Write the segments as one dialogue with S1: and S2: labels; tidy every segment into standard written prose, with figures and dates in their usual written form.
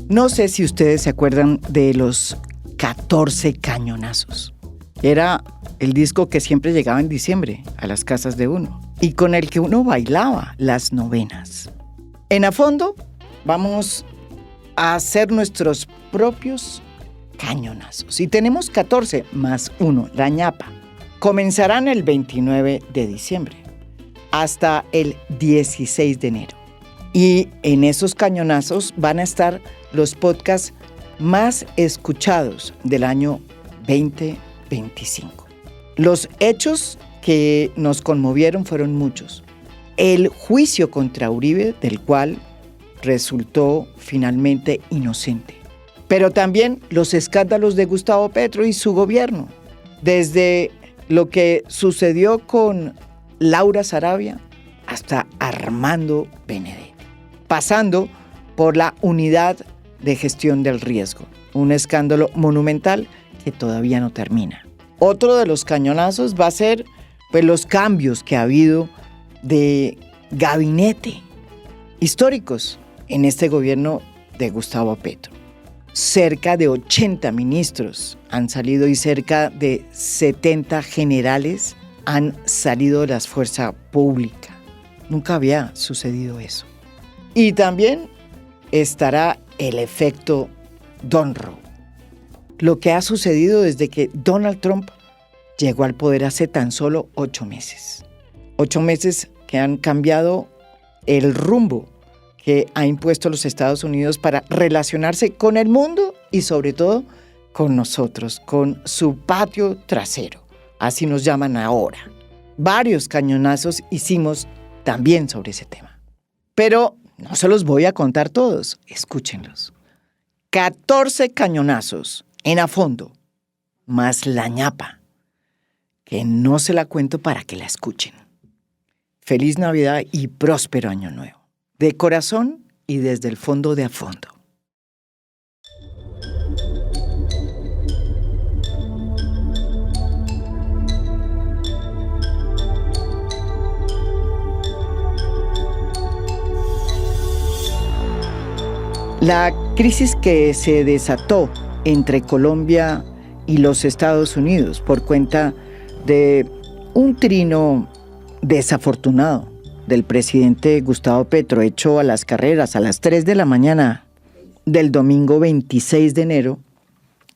S1: No sé si ustedes se acuerdan de los 14 cañonazos. Era el disco que siempre llegaba en diciembre a las casas de uno y con el que uno bailaba las novenas. En A Fondo vamos a hacer nuestros propios cañonazos. Y tenemos 14 más 1, la ñapa. Comenzarán el 29 de diciembre hasta el 16 de enero. Y en esos cañonazos van a estar los podcasts más escuchados del año 2025. Los hechos que nos conmovieron fueron muchos. El juicio contra Uribe, del cual resultó finalmente inocente. Pero también los escándalos de Gustavo Petro y su gobierno. Desde lo que sucedió con Laura Sarabia hasta Armando Benedetti. Pasando por la unidad de gestión del riesgo. Un escándalo monumental que todavía no termina. Otro de los cañonazos va a ser los cambios que ha habido de gabinete históricos en este gobierno de Gustavo Petro. Cerca de 80 ministros han salido y cerca de 70 generales han salido de la fuerza pública. Nunca había sucedido eso. Y también estará el efecto Donroe. Lo que ha sucedido desde que Donald Trump llegó al poder hace tan solo 8 meses. 8 meses que han cambiado el rumbo que ha impuesto los Estados Unidos para relacionarse con el mundo y sobre todo con nosotros, con su patio trasero. Así nos llaman ahora. Varios cañonazos hicimos también sobre ese tema. Pero no se los voy a contar todos, escúchenlos. 14 cañonazos en A Fondo, más la ñapa, que no se la cuento para que la escuchen. Feliz Navidad y próspero Año Nuevo. De corazón y desde el fondo de A Fondo. La crisis que se desató entre Colombia y los Estados Unidos por cuenta de un trino desafortunado del presidente Gustavo Petro, hecho a las carreras a las 3 de la mañana del domingo 26 de enero,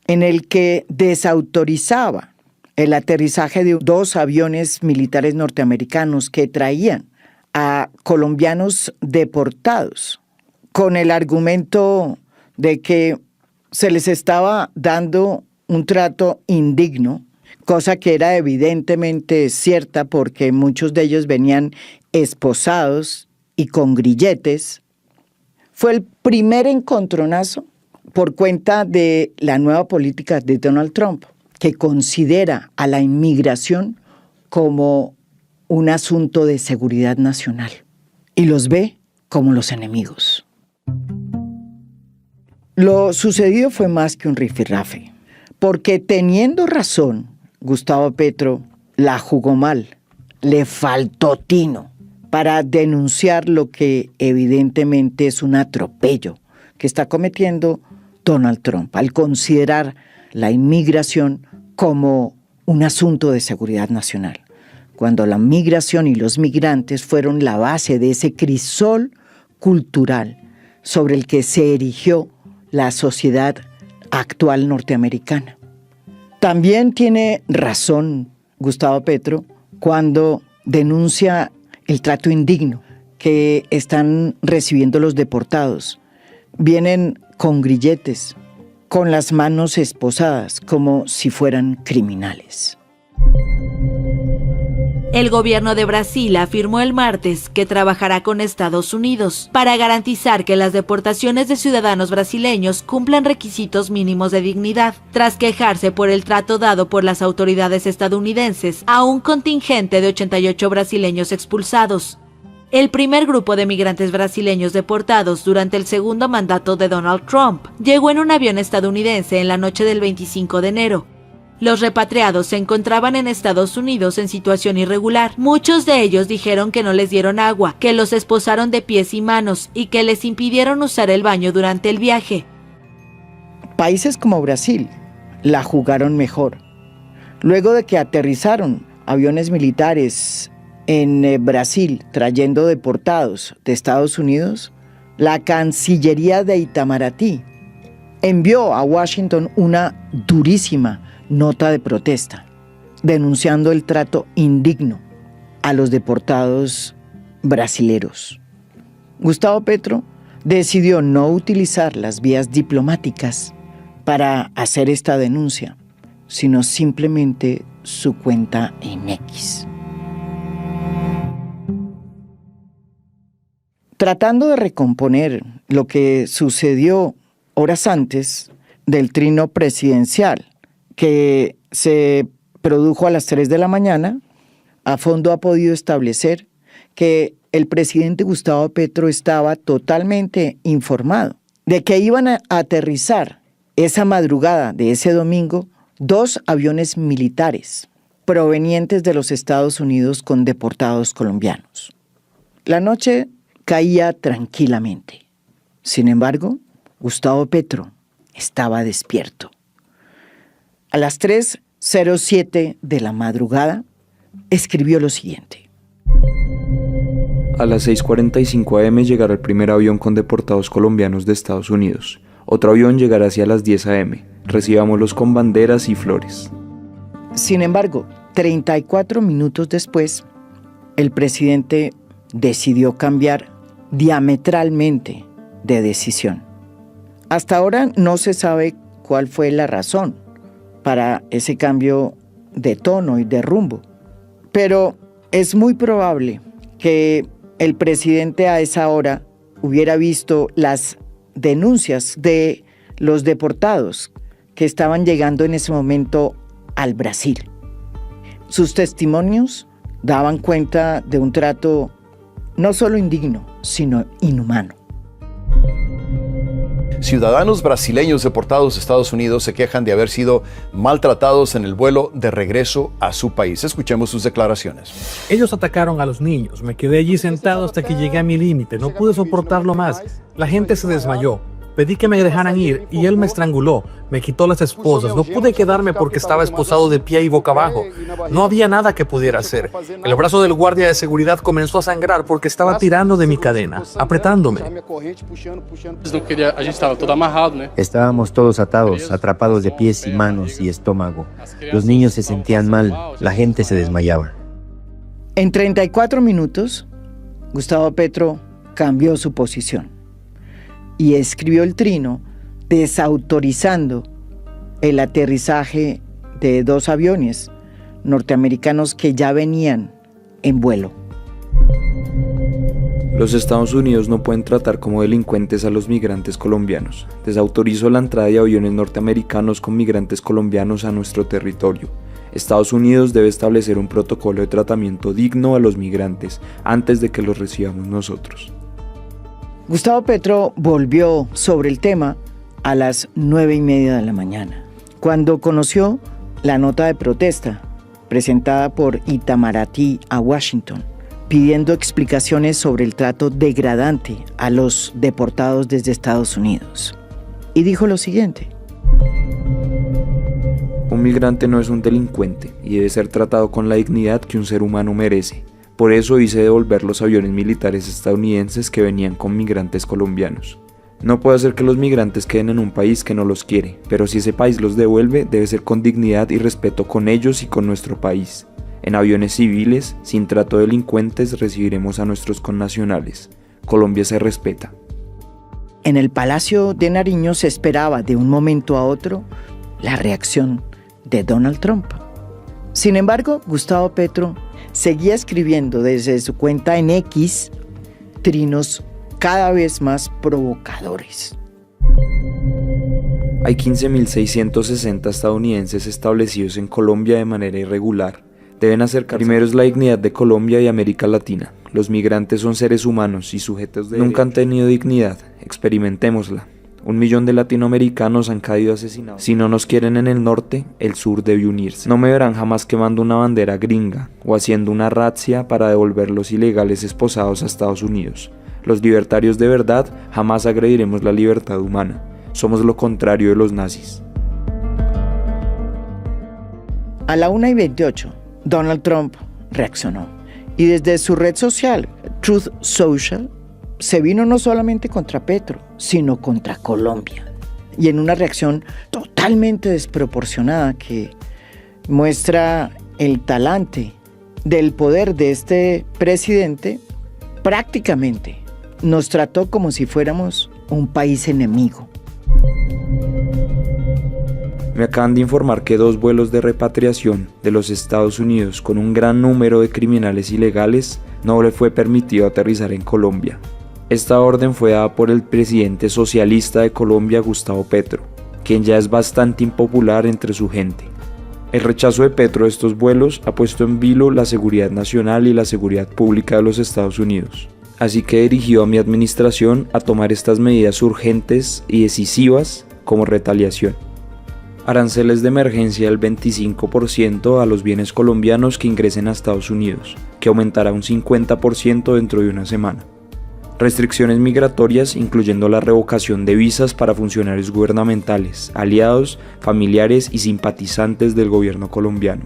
S1: en el que desautorizaba el aterrizaje de 2 aviones militares norteamericanos que traían a colombianos deportados, con el argumento de que se les estaba dando un trato indigno, cosa que era evidentemente cierta porque muchos de ellos venían esposados y con grilletes. Fue el primer encontronazo por cuenta de la nueva política de Donald Trump, que considera a la inmigración como un asunto de seguridad nacional y los ve como los enemigos. Lo sucedido fue más que un rifirrafe, porque teniendo razón, Gustavo Petro la jugó mal, le faltó tino para denunciar lo que evidentemente es un atropello que está cometiendo Donald Trump al considerar la inmigración como un asunto de seguridad nacional, cuando la migración y los migrantes fueron la base de ese crisol cultural sobre el que se erigió la sociedad actual norteamericana. También tiene razón Gustavo Petro cuando denuncia el trato indigno que están recibiendo los deportados. Vienen con grilletes, con las manos esposadas, como si fueran criminales.
S2: El gobierno de Brasil afirmó el martes que trabajará con Estados Unidos para garantizar que las deportaciones de ciudadanos brasileños cumplan requisitos mínimos de dignidad, tras quejarse por el trato dado por las autoridades estadounidenses a un contingente de 88 brasileños expulsados. El primer grupo de migrantes brasileños deportados durante el segundo mandato de Donald Trump llegó en un avión estadounidense en la noche del 25 de enero. Los repatriados se encontraban en Estados Unidos en situación irregular. Muchos de ellos dijeron que no les dieron agua, que los esposaron de pies y manos y que les impidieron usar el baño durante el viaje.
S1: Países como Brasil la jugaron mejor. Luego de que aterrizaron aviones militares en Brasil trayendo deportados de Estados Unidos, la Cancillería de Itamaraty envió a Washington una durísima nota de protesta, denunciando el trato indigno a los deportados brasileros. Gustavo Petro decidió no utilizar las vías diplomáticas para hacer esta denuncia, sino simplemente su cuenta en X. Tratando de recomponer lo que sucedió horas antes del trino presidencial, que se produjo a las 3 de la mañana, a fondo ha podido establecer que el presidente Gustavo Petro estaba totalmente informado de que iban a aterrizar esa madrugada de ese domingo 2 aviones militares provenientes de los Estados Unidos con deportados colombianos. La noche caía tranquilamente. Sin embargo, Gustavo Petro estaba despierto. A las 3:07 de la madrugada, escribió lo siguiente.
S3: A las 6:45 am llegará el primer avión con deportados colombianos de Estados Unidos. Otro avión llegará hacia las 10 am. Recibámoslos con banderas y flores.
S1: Sin embargo, 34 minutos después, el presidente decidió cambiar diametralmente de decisión. Hasta ahora no se sabe cuál fue la razón para ese cambio de tono y de rumbo, pero es muy probable que el presidente a esa hora hubiera visto las denuncias de los deportados que estaban llegando en ese momento al Brasil. Sus testimonios daban cuenta de un trato no solo indigno, sino inhumano.
S4: Ciudadanos brasileños deportados a Estados Unidos se quejan de haber sido maltratados en el vuelo de regreso a su país. Escuchemos sus declaraciones.
S5: Ellos atacaron a los niños. Me quedé allí sentado hasta que llegué a mi límite. No pude soportarlo más. La gente se desmayó. Pedí que me dejaran ir y él me estranguló. Me quitó las esposas. No pude quedarme porque estaba esposado de pie y boca abajo. No había nada que pudiera hacer. El brazo del guardia de seguridad comenzó a sangrar porque estaba tirando de mi cadena, apretándome.
S6: Estábamos todos atados, atrapados de pies y manos y estómago. Los niños se sentían mal, la gente se desmayaba.
S1: En 34 minutos, Gustavo Petro cambió su posición y escribió el trino desautorizando el aterrizaje de 2 aviones norteamericanos que ya venían en vuelo.
S3: Los Estados Unidos no pueden tratar como delincuentes a los migrantes colombianos. Desautorizó la entrada de aviones norteamericanos con migrantes colombianos a nuestro territorio. Estados Unidos debe establecer un protocolo de tratamiento digno a los migrantes antes de que los recibamos nosotros.
S1: Gustavo Petro volvió sobre el tema a las 9:30 de la mañana, cuando conoció la nota de protesta presentada por Itamaraty a Washington, pidiendo explicaciones sobre el trato degradante a los deportados desde Estados Unidos. Y dijo lo siguiente.
S3: Un migrante no es un delincuente y debe ser tratado con la dignidad que un ser humano merece. Por eso hice devolver los aviones militares estadounidenses que venían con migrantes colombianos. No puedo hacer que los migrantes queden en un país que no los quiere, pero si ese país los devuelve, debe ser con dignidad y respeto con ellos y con nuestro país. En aviones civiles, sin trato de delincuentes, recibiremos a nuestros connacionales. Colombia se respeta.
S1: En el Palacio de Nariño se esperaba de un momento a otro la reacción de Donald Trump. Sin embargo, Gustavo Petro seguía escribiendo desde su cuenta en X trinos cada vez más provocadores.
S3: Hay 15.660 estadounidenses establecidos en Colombia de manera irregular. Deben acercar primero es la dignidad de Colombia y América Latina. Los migrantes son seres humanos y sujetos de nunca han tenido dignidad. Experimentémosla. 1 millón de latinoamericanos han caído asesinados. Si no nos quieren en el norte, el sur debe unirse. No me verán jamás quemando una bandera gringa o haciendo una razzia para devolver los ilegales esposados a Estados Unidos. Los libertarios de verdad jamás agrediremos la libertad humana. Somos lo contrario de los nazis.
S1: A la 1:28, Donald Trump reaccionó. Y desde su red social, Truth Social, se vino no solamente contra Petro, sino contra Colombia. Y en una reacción totalmente desproporcionada que muestra el talante del poder de este presidente, prácticamente nos trató como si fuéramos un país enemigo.
S3: Me acaban de informar que 2 vuelos de repatriación de los Estados Unidos con un gran número de criminales ilegales no le fue permitido aterrizar en Colombia. Esta orden fue dada por el presidente socialista de Colombia, Gustavo Petro, quien ya es bastante impopular entre su gente. El rechazo de Petro de estos vuelos ha puesto en vilo la seguridad nacional y la seguridad pública de los Estados Unidos. Así que dirigió a mi administración a tomar estas medidas urgentes y decisivas como retaliación. Aranceles de emergencia del 25% a los bienes colombianos que ingresen a Estados Unidos, que aumentará un 50% dentro de una semana. Restricciones migratorias, incluyendo la revocación de visas para funcionarios gubernamentales, aliados, familiares y simpatizantes del gobierno colombiano.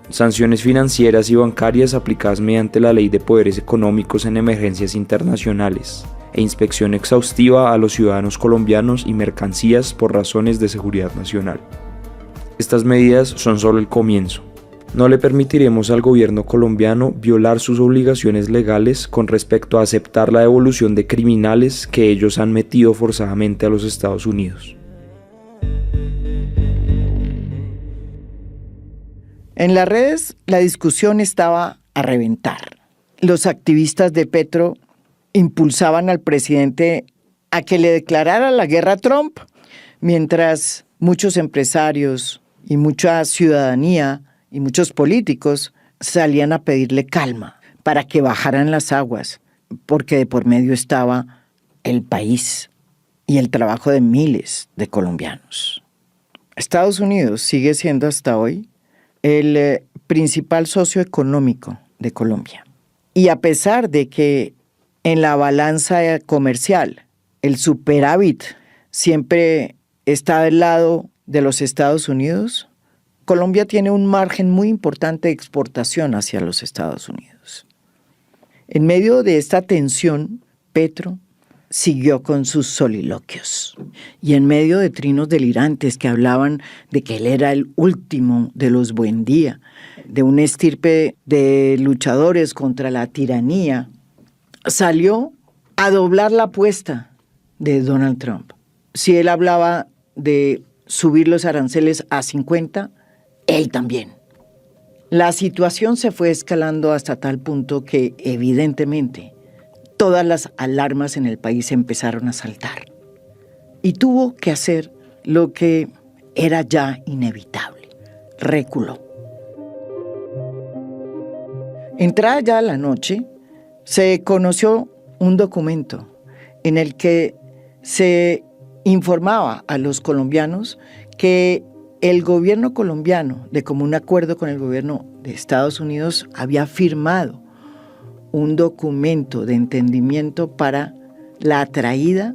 S3: Sanciones financieras y bancarias aplicadas mediante la Ley de Poderes Económicos en Emergencias Internacionales e inspección exhaustiva a los ciudadanos colombianos y mercancías por razones de seguridad nacional. Estas medidas son solo el comienzo. No le permitiremos al gobierno colombiano violar sus obligaciones legales con respecto a aceptar la devolución de criminales que ellos han metido forzadamente a los Estados Unidos.
S1: En las redes la discusión estaba a reventar. Los activistas de Petro impulsaban al presidente a que le declarara la guerra a Trump, mientras muchos empresarios y mucha ciudadanía y muchos políticos salían a pedirle calma para que bajaran las aguas, porque de por medio estaba el país y el trabajo de miles de colombianos. Estados Unidos sigue siendo hasta hoy el principal socio económico de Colombia. Y a pesar de que en la balanza comercial el superávit siempre está del lado de los Estados Unidos, Colombia tiene un margen muy importante de exportación hacia los Estados Unidos. En medio de esta tensión, Petro siguió con sus soliloquios. Y en medio de trinos delirantes que hablaban de que él era el último de los Buendía, de una estirpe de luchadores contra la tiranía, salió a doblar la apuesta de Donald Trump. Si él hablaba de subir los aranceles a 50, él también. La situación se fue escalando hasta tal punto que, evidentemente, todas las alarmas en el país empezaron a saltar. Y tuvo que hacer lo que era ya inevitable: reculó. Entrada ya la noche, se conoció un documento en el que se informaba a los colombianos que el gobierno colombiano, de común acuerdo con el gobierno de Estados Unidos, había firmado un documento de entendimiento para la traída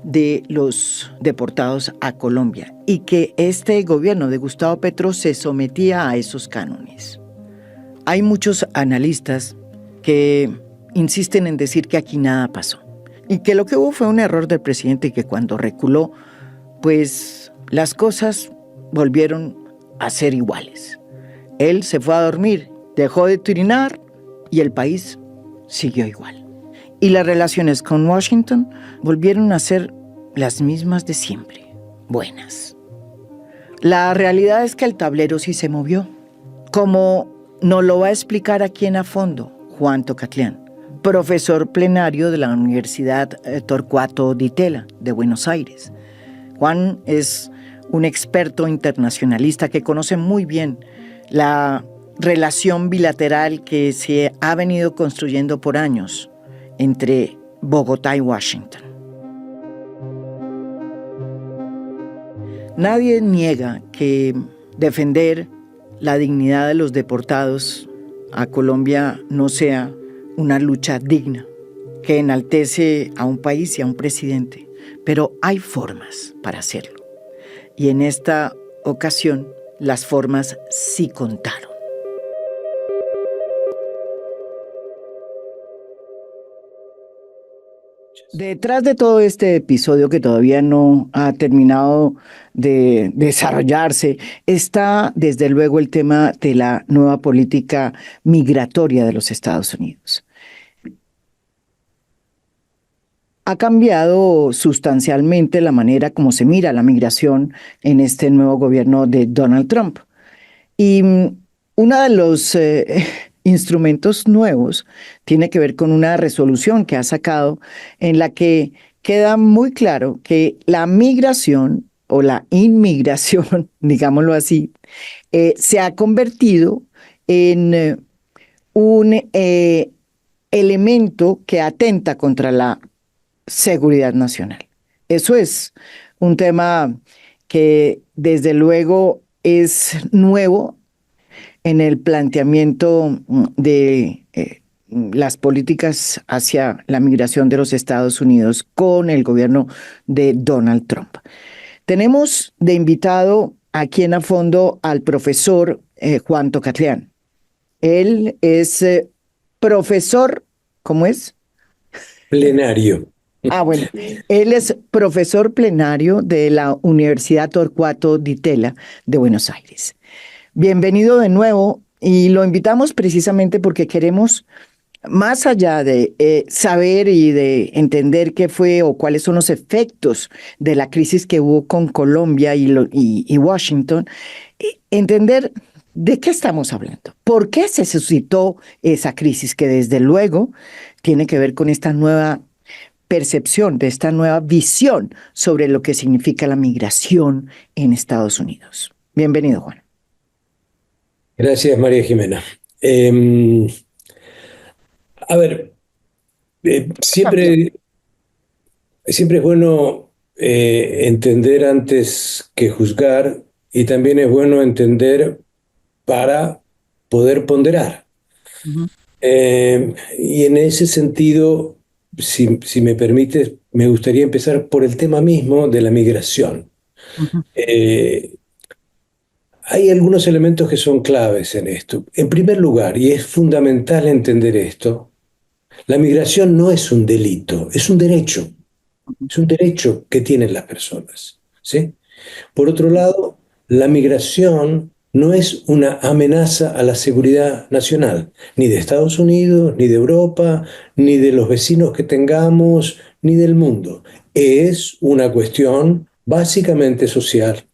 S1: de los deportados a Colombia y que este gobierno de Gustavo Petro se sometía a esos cánones. Hay muchos analistas que insisten en decir que aquí nada pasó y que lo que hubo fue un error del presidente y que cuando reculó, pues las cosas volvieron a ser iguales. Él se fue a dormir, dejó de trinar y el país siguió igual. Y las relaciones con Washington volvieron a ser las mismas de siempre, buenas. La realidad es que el tablero sí se movió, como nos lo va a explicar aquí en A Fondo Juan Tocatlián, profesor plenario de la Universidad Torcuato Di Tella de Buenos Aires. Juan es un experto internacionalista que conoce muy bien la relación bilateral que se ha venido construyendo por años entre Bogotá y Washington. Nadie niega que defender la dignidad de los deportados a Colombia no sea una lucha digna, que enaltece a un país y a un presidente. pero hay formas para hacerlo. Y en esta ocasión, las formas sí contaron. Detrás de todo este episodio que todavía no ha terminado de desarrollarse, está desde luego el tema de la nueva política migratoria de los Estados Unidos. Ha cambiado sustancialmente la manera como se mira la migración en este nuevo gobierno de Donald Trump. Y uno de los instrumentos nuevos tiene que ver con una resolución que ha sacado en la que queda muy claro que la migración o la inmigración, digámoslo así, se ha convertido en un elemento que atenta contra la seguridad nacional. Eso es un tema que desde luego es nuevo en el planteamiento de las políticas hacia la migración de los Estados Unidos con el gobierno de Donald Trump. Tenemos de invitado aquí en A Fondo al profesor Juan Tocatlián. Él es profesor, ¿cómo es?
S7: Plenario.
S1: Bueno, él es profesor plenario de la Universidad Torcuato Di Tella de Buenos Aires. Bienvenido de nuevo y lo invitamos precisamente porque queremos, más allá de saber y de entender qué fue o cuáles son los efectos de la crisis que hubo con Colombia y Washington, entender de qué estamos hablando, por qué se suscitó esa crisis que desde luego tiene que ver con esta nueva percepción, de esta nueva visión sobre lo que significa la migración en Estados Unidos. Bienvenido, Juan.
S7: Gracias, María Jimena. Siempre es bueno entender antes que juzgar, y también es bueno entender para poder ponderar.
S1: Uh-huh.
S7: Y en ese sentido, si me permites, me gustaría empezar por el tema mismo de la migración.
S1: Uh-huh.
S7: Hay algunos elementos que son claves en esto. En primer lugar, y es fundamental entender esto, la migración no es un delito, es un derecho. Es un derecho que tienen las personas, ¿sí? Por otro lado, la migración no es una amenaza a la seguridad nacional, ni de Estados Unidos, ni de Europa, ni de los vecinos que tengamos, ni del mundo. Es una cuestión básicamente social,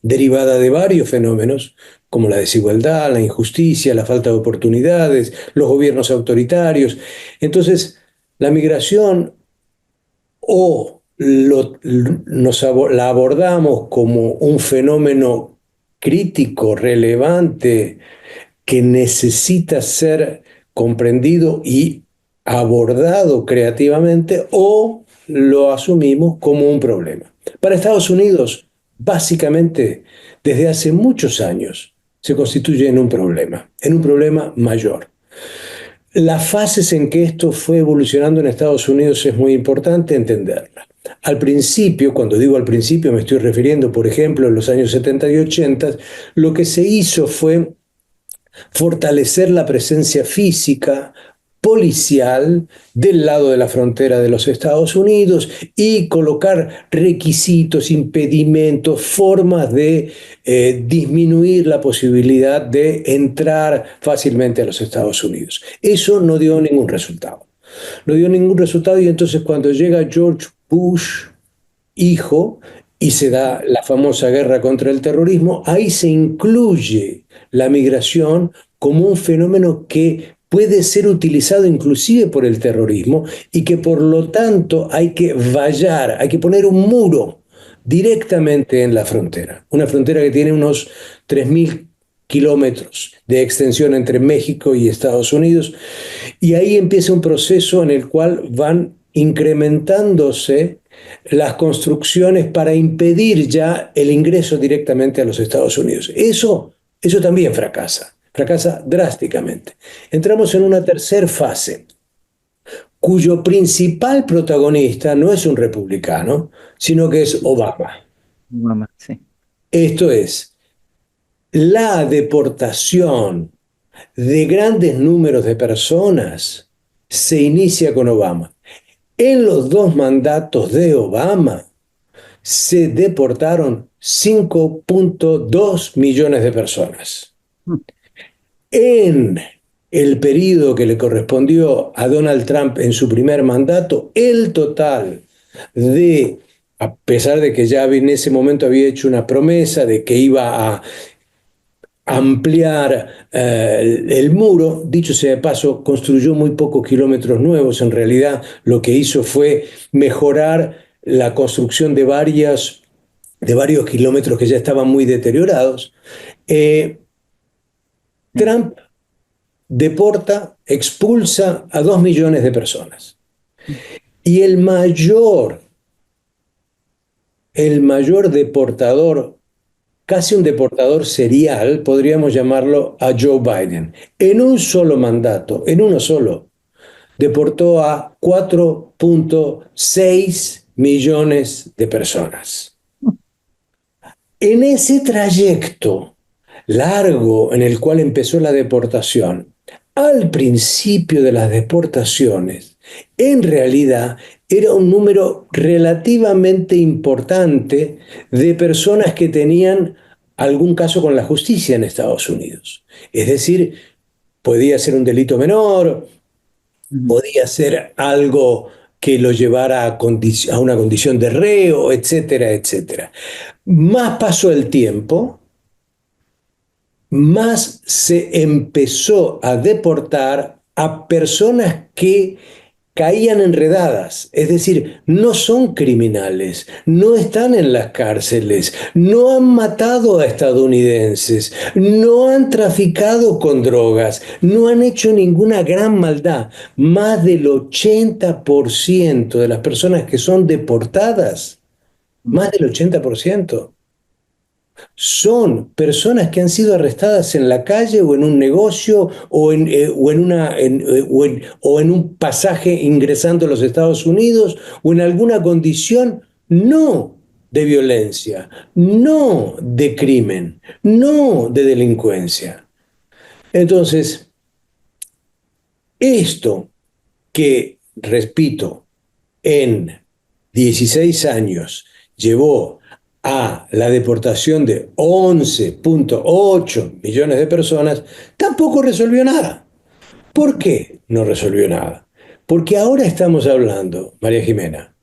S7: derivada de varios fenómenos, como la desigualdad, la injusticia, la falta de oportunidades, los gobiernos autoritarios. Entonces, la migración la abordamos como un fenómeno crítico, relevante, que necesita ser comprendido y abordado creativamente, o lo asumimos como un problema. Para Estados Unidos, básicamente, desde hace muchos años, se constituye en un problema mayor. Las fases en que esto fue evolucionando en Estados Unidos es muy importante entenderla. Al principio, cuando digo al principio, me estoy refiriendo, por ejemplo, en los años 70 y 80, lo que se hizo fue fortalecer la presencia física, policial, del lado de la frontera de los Estados Unidos y colocar requisitos, impedimentos, formas de disminuir la posibilidad de entrar fácilmente a los Estados Unidos. Eso no dio ningún resultado. No dio ningún resultado, y entonces cuando llega George Bush, hijo, y se da la famosa guerra contra el terrorismo, ahí se incluye la migración como un fenómeno que puede ser utilizado inclusive por el terrorismo, y que por lo tanto hay que vallar, hay que poner un muro directamente en la frontera. Una frontera que tiene unos 3.000 kilómetros de extensión entre México y Estados Unidos, y ahí empieza un proceso en el cual van incrementándose las construcciones para impedir ya el ingreso directamente a los Estados Unidos. Eso también fracasa drásticamente. Entramos en una tercera fase, cuyo principal protagonista no es un republicano, sino que es Obama.
S1: Mamá, sí.
S7: Esto es, la deportación de grandes números de personas se inicia con Obama. En los dos mandatos de Obama se deportaron 5.2 millones de personas. En el periodo que le correspondió a Donald Trump en su primer mandato, el total de, a pesar de que ya en ese momento había hecho una promesa de que iba a ampliar el muro, dicho sea de paso, construyó muy pocos kilómetros nuevos. En realidad lo que hizo fue mejorar la construcción de varios kilómetros que ya estaban muy deteriorados. Trump deporta, expulsa a 2 millones de personas. Y el mayor deportador, casi un deportador serial, podríamos llamarlo a Joe Biden. En un solo mandato, en uno solo, deportó a 4.6 millones de personas. En ese trayecto largo en el cual empezó la deportación, al principio de las deportaciones, en realidad era un número relativamente importante de personas que tenían algún caso con la justicia en Estados Unidos. Es decir, podía ser un delito menor, podía ser algo que lo llevara a una condición de reo, etcétera, etcétera. Más pasó el tiempo, más se empezó a deportar a personas que caían enredadas, es decir, no son criminales, no están en las cárceles, no han matado a estadounidenses, no han traficado con drogas, no han hecho ninguna gran maldad. Más del 80% de las personas que son deportadas, más del 80%, son personas que han sido arrestadas en la calle o en un negocio o en un pasaje ingresando a los Estados Unidos o en alguna condición no de violencia, no de crimen, no de delincuencia. Entonces, esto que, repito, en 16 años llevó a la deportación de 11.8 millones de personas, tampoco resolvió nada. ¿Por qué no resolvió nada? Porque ahora estamos hablando, María Jimena,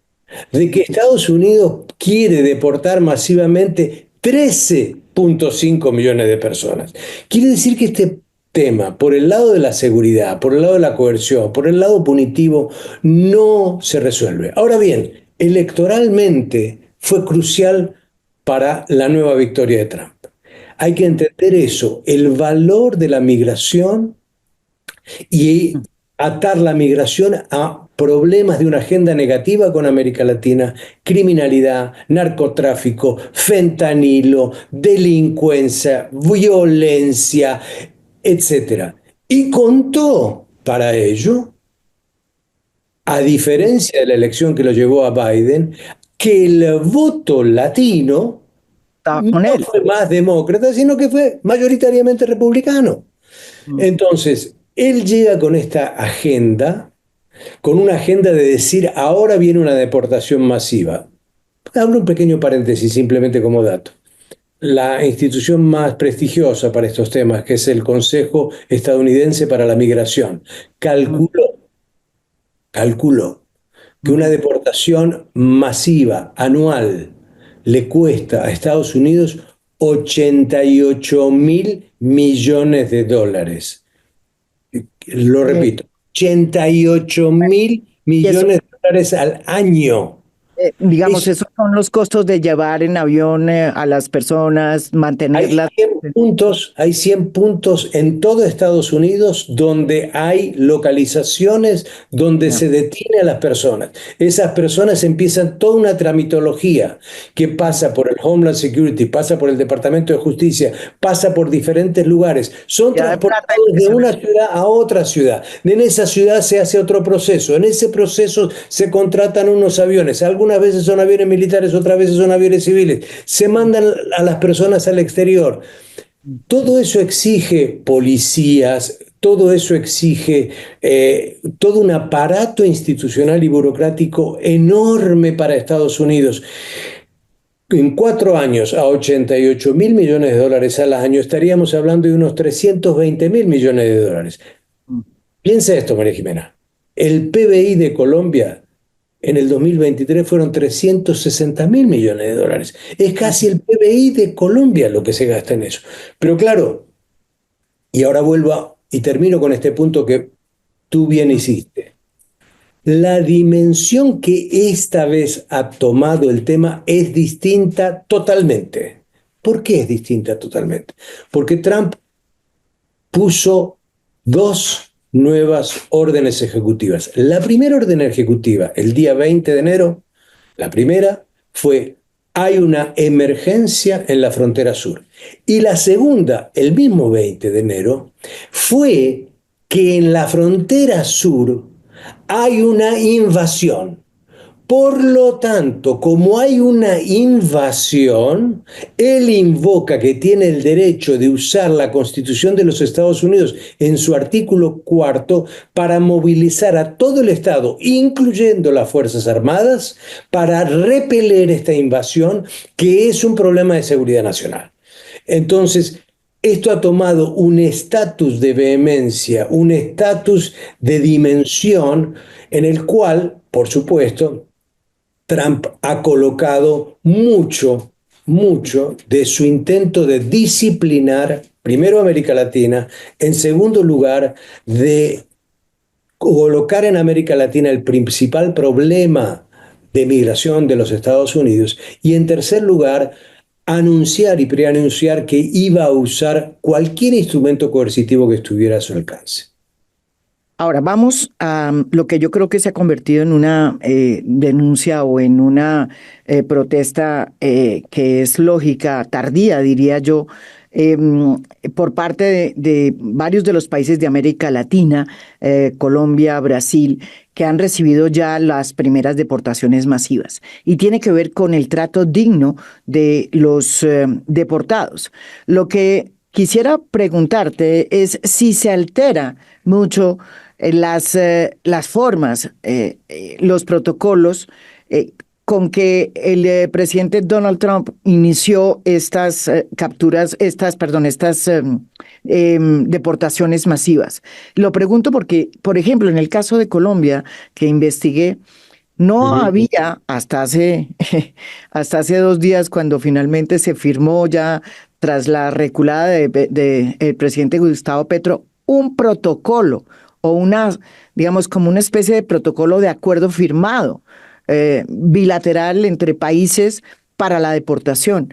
S7: de que Estados Unidos quiere deportar masivamente 13.5 millones de personas. Quiere decir que este tema, por el lado de la seguridad, por el lado de la coerción, por el lado punitivo, no se resuelve. Ahora bien, electoralmente fue crucial para la nueva victoria de Trump. Hay que entender eso, el valor de la migración y atar la migración a problemas de una agenda negativa con América Latina, criminalidad, narcotráfico, fentanilo, delincuencia, violencia, etc. Y contó para ello, a diferencia de la elección que lo llevó a Biden, que el voto latino
S1: Estaba
S7: no
S1: con él.
S7: fue más demócrata, sino que fue mayoritariamente republicano. Entonces, él llega con esta agenda, con una agenda de decir, ahora viene una deportación masiva. Hablo un pequeño paréntesis simplemente como dato. La institución más prestigiosa para estos temas, que es el Consejo Estadounidense para la Migración, calculó que una deportación masiva anual le cuesta a Estados Unidos 88.000 millones de dólares. Lo repito, 88.000 millones de dólares al año.
S1: Digamos,
S7: Es-
S1: esos son los costos de llevar en avión a las personas,
S7: Hay
S1: mantenerlas.
S7: 100 puntos en todo Estados Unidos donde hay localizaciones donde
S1: Ya,
S7: se detiene a las personas. Esas personas empiezan toda una tramitología que pasa por el Homeland Security, pasa por el Departamento de Justicia, pasa por diferentes lugares. Son
S1: ya de plata
S7: transportados de
S1: empiezan a...
S7: una ciudad a otra ciudad. En esa ciudad se hace otro proceso. En ese proceso se contratan unos aviones. Algunas veces son aviones militares, otras veces son aviones civiles. Se mandan a las personas al exterior. Todo eso exige policías, todo eso exige todo un aparato institucional y burocrático enorme para Estados Unidos. En 4 años, a 88.000 millones de dólares al año, estaríamos hablando de unos 320.000 millones de dólares. Piensa esto, María Jimena. El PBI de Colombia en el 2023 fueron 360.000 millones de dólares. Es casi el PBI de Colombia lo que se gasta en eso. Pero claro, y ahora vuelvo y termino con este punto que tú bien hiciste. La dimensión que esta vez ha tomado el tema es distinta totalmente. ¿Por qué es distinta totalmente? Porque Trump puso dos nuevas órdenes ejecutivas. La primera orden ejecutiva, el día 20 de enero, la primera fue: hay una emergencia en la frontera sur. Y la segunda, el mismo 20 de enero, fue que en la frontera sur hay una invasión. Por lo tanto, como hay una invasión, él invoca que tiene el derecho de usar la Constitución de los Estados Unidos en su artículo cuarto para movilizar a todo el Estado, incluyendo las Fuerzas Armadas, para repeler esta invasión, que es un problema de seguridad nacional. Entonces, esto ha tomado un estatus de vehemencia, un estatus de dimensión en el cual, por supuesto, Trump ha colocado mucho de su intento de disciplinar, primero, América Latina, en segundo lugar, de colocar en América Latina el principal problema de migración de los Estados Unidos, y en tercer lugar, anunciar y preanunciar que iba a usar cualquier instrumento coercitivo que estuviera a su alcance.
S1: Ahora vamos a lo que yo creo que se ha convertido en una denuncia o en una protesta que es lógica, tardía, diría yo, por parte de varios de los países de América Latina, Colombia, Brasil, que han recibido ya las primeras deportaciones masivas. Y tiene que ver con el trato digno de los deportados. Lo que quisiera preguntarte es si se altera mucho las formas, los protocolos con que el presidente Donald Trump inició estas capturas, estas deportaciones masivas. Lo pregunto porque, por ejemplo, en el caso de Colombia, que investigué, no había hasta hace 2 días, cuando finalmente se firmó ya tras la reculada el presidente Gustavo Petro, un protocolo o digamos, como una especie de protocolo de acuerdo firmado bilateral entre países para la deportación.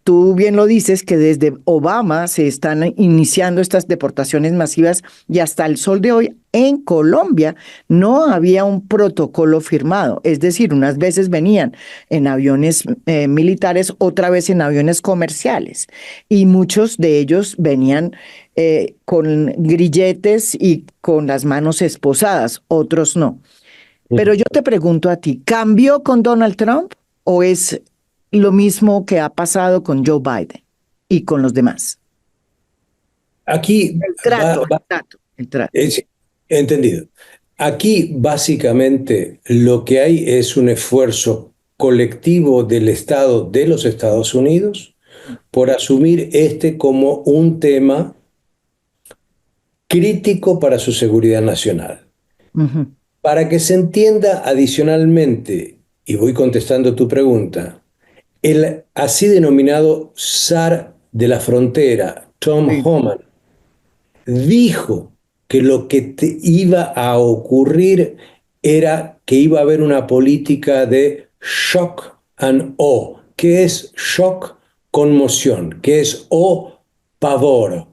S1: Tú bien lo dices que desde Obama se están iniciando estas deportaciones masivas y hasta el sol de hoy en Colombia no había un protocolo firmado. Es decir, unas veces venían en aviones militares, otra vez en aviones comerciales, y muchos de ellos venían con grilletes y con las manos esposadas, otros no. Pero yo te pregunto a ti, ¿cambió con Donald Trump o es lo mismo que ha pasado con Joe Biden y con los demás?
S7: Aquí
S1: El trato.
S7: entendido. Aquí básicamente lo que hay es un esfuerzo colectivo del Estado de los Estados Unidos por asumir este como un tema crítico para su seguridad nacional.
S1: Ujú.
S7: Para que se entienda adicionalmente, y voy contestando tu pregunta, el así denominado zar de la frontera, Tom
S1: Sí.
S7: Homan, dijo que lo que iba a ocurrir era que iba a haber una política de shock and awe. ¿Qué es shock? Conmoción. ¿Qué es awe? Pavor.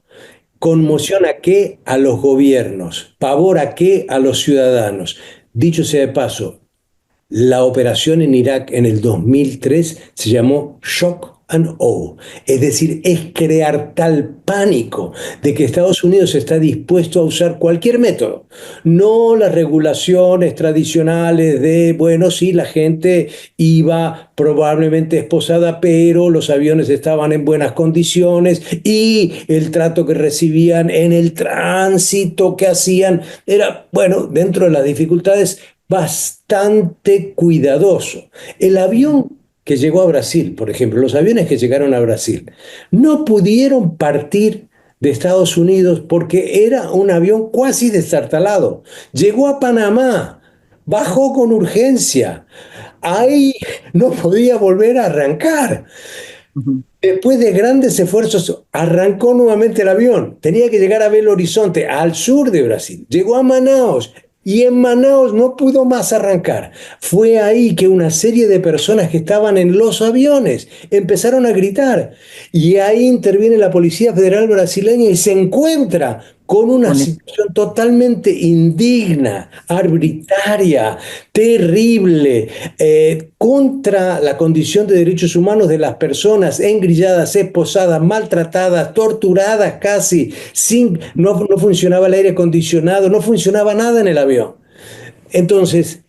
S7: ¿Conmoción a qué? A los gobiernos. ¿Pavor a qué? A los ciudadanos. Dicho sea de paso, la operación en Irak en el 2003 se llamó Shock and Awe, es decir, es crear tal pánico de que Estados Unidos está dispuesto a usar cualquier método, no las regulaciones tradicionales de, bueno, sí, la gente iba probablemente esposada, pero los aviones estaban en buenas condiciones y el trato que recibían en el tránsito que hacían era, bueno, dentro de las dificultades, bastante cuidadoso. El avión que llegó a Brasil, por ejemplo, los aviones que llegaron a Brasil, no pudieron partir de Estados Unidos porque era un avión cuasi destartalado. Llegó a Panamá, bajó con urgencia. Ahí no podía volver a arrancar.
S1: Ujú.
S7: Después de grandes esfuerzos, arrancó nuevamente el avión. Tenía que llegar a Belo Horizonte, al sur de Brasil. Llegó a Manaos y en Manaos no pudo más arrancar. Fue ahí que una serie de personas que estaban en los aviones empezaron a gritar. Y ahí interviene la Policía Federal brasileña y se encuentra con una
S1: Con
S7: situación totalmente indigna, arbitraria, terrible, contra la condición de derechos humanos de las personas engrilladas, esposadas, maltratadas, torturadas casi, no funcionaba el aire acondicionado, no funcionaba nada en el avión. Entonces,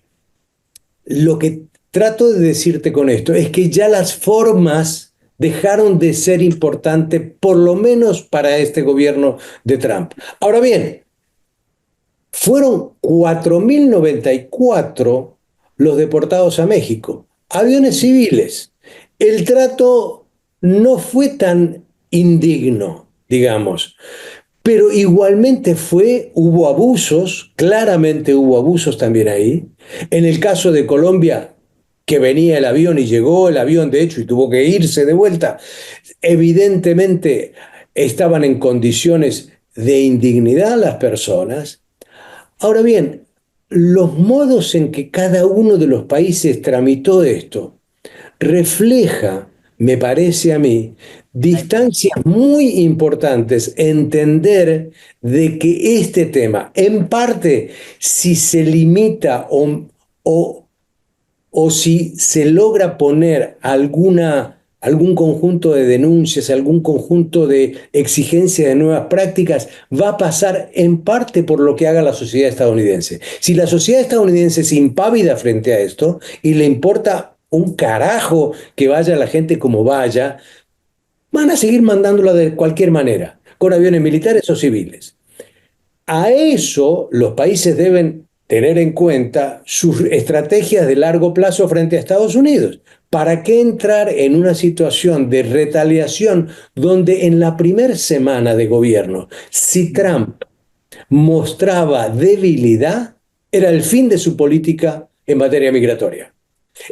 S7: lo que trato de decirte con esto es que ya las formas dejaron de ser importantes, por lo menos para este gobierno de Trump. Ahora bien, fueron 4.094 los deportados a México, aviones civiles. El trato no fue tan indigno, digamos, pero igualmente hubo abusos, claramente hubo abusos también ahí. En el caso de Colombia, que venía el avión y llegó el avión, de hecho, y tuvo que irse de vuelta, evidentemente estaban en condiciones de indignidad las personas. Ahora bien, los modos en que cada uno de los países tramitó esto refleja, me parece a mí, distancias muy importantes, entender de que este tema, en parte, si se limita o si se logra poner algún conjunto de denuncias, algún conjunto de exigencias de nuevas prácticas, va a pasar en parte por lo que haga la sociedad estadounidense. Si la sociedad estadounidense es impávida frente a esto y le importa un carajo que vaya la gente como vaya, van a seguir mandándola de cualquier manera, con aviones militares o civiles. A eso los países deben tener en cuenta sus estrategias de largo plazo frente a Estados Unidos. ¿Para qué entrar en una situación de retaliación donde en la primera semana de gobierno, si Trump mostraba debilidad, era el fin de su política en materia migratoria?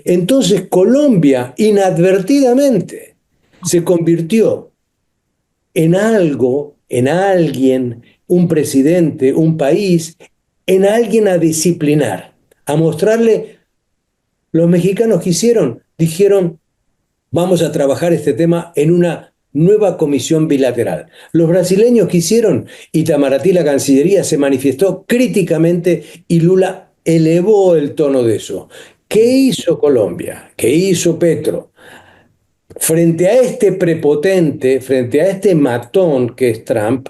S7: Entonces Colombia inadvertidamente se convirtió en algo, en alguien, un presidente, un país, en alguien a disciplinar, a mostrarle. Los mexicanos que hicieron, dijeron, vamos a trabajar este tema en una nueva comisión bilateral. Los brasileños que hicieron, Itamaraty, la Cancillería, se manifestó críticamente y Lula elevó el tono de eso. ¿Qué hizo Colombia? ¿Qué hizo Petro? Frente a este prepotente, frente a este matón que es Trump,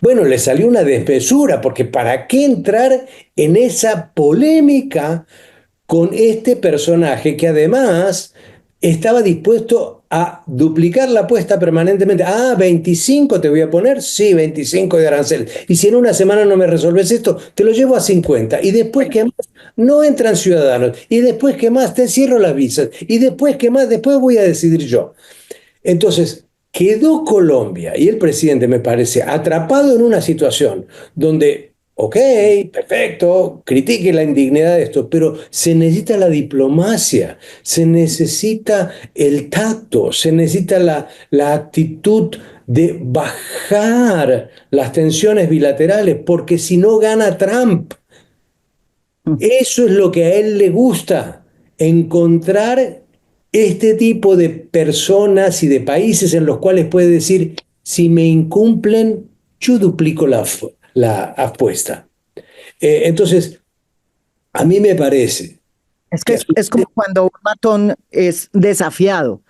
S7: bueno, le salió una desmesura, porque ¿para qué entrar en esa polémica con este personaje que además estaba dispuesto a duplicar la apuesta permanentemente? Ah, 25 te voy a poner, sí, 25 de arancel. Y si en una semana no me resolves esto, te lo llevo a 50. Y después, ¿qué más? No entran ciudadanos. Y después, ¿qué más? Te cierro las visas. Y después, ¿qué más? Después voy a decidir yo. Entonces, quedó Colombia y el presidente, me parece, atrapado en una situación donde, ok, perfecto, critique la indignidad de esto, pero se necesita la diplomacia, se necesita el tacto, se necesita la actitud de bajar las tensiones bilaterales, porque si no gana Trump. Eso es lo que a él le gusta. encontrar este tipo de personas y de países en los cuales puede decir, si me incumplen, yo duplico la apuesta. Entonces, a mí me parece
S1: Es
S7: que
S1: que es como cuando un matón es desafiado,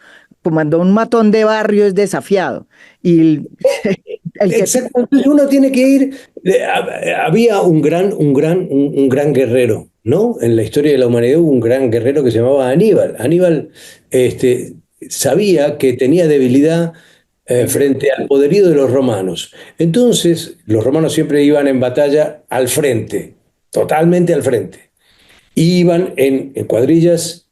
S1: como cuando un matón de barrio es desafiado. Y el que
S7: exacto, entonces uno tiene que ir. Había un gran guerrero, ¿no? En la historia de la humanidad hubo un gran guerrero que se llamaba Aníbal. Aníbal sabía que tenía debilidad frente al poderío de los romanos. Entonces, los romanos siempre iban en batalla al frente, totalmente al frente. Iban en cuadrillas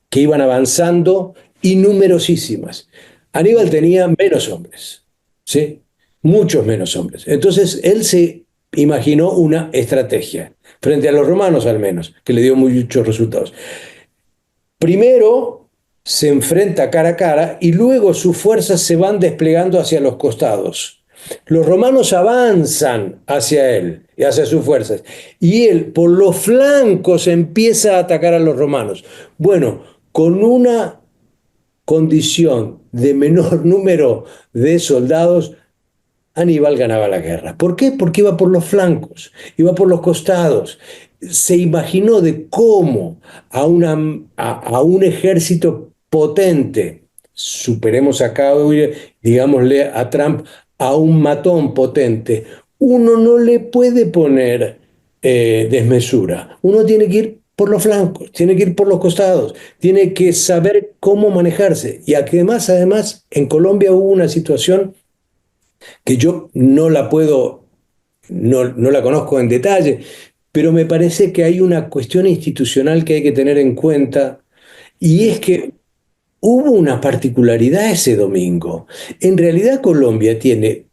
S7: que iban avanzando y numerosísimas. Aníbal tenía menos hombres, ¿sí? Muchos menos hombres. Entonces él se imaginó una estrategia, frente a los romanos al menos, que le dio muchos resultados. Primero se enfrenta cara a cara y luego sus fuerzas se van desplegando hacia los costados. Los romanos avanzan hacia él y hacia sus fuerzas, y él por los flancos empieza a atacar a los romanos. Bueno, con una condición de menor número de soldados, Aníbal ganaba la guerra. ¿Por qué? Porque iba por los flancos, iba por los costados. Se imaginó de cómo a un ejército potente, superemos acá, digámosle a Trump, a un matón potente, uno no le puede poner desmesura. Uno tiene que ir por los flancos, tiene que ir por los costados, tiene que saber cómo manejarse. Y además, en Colombia hubo una situación que yo no la puedo, no la conozco en detalle, pero me parece que hay una cuestión institucional que hay que tener en cuenta, y es que hubo una particularidad ese domingo. En realidad Colombia tiene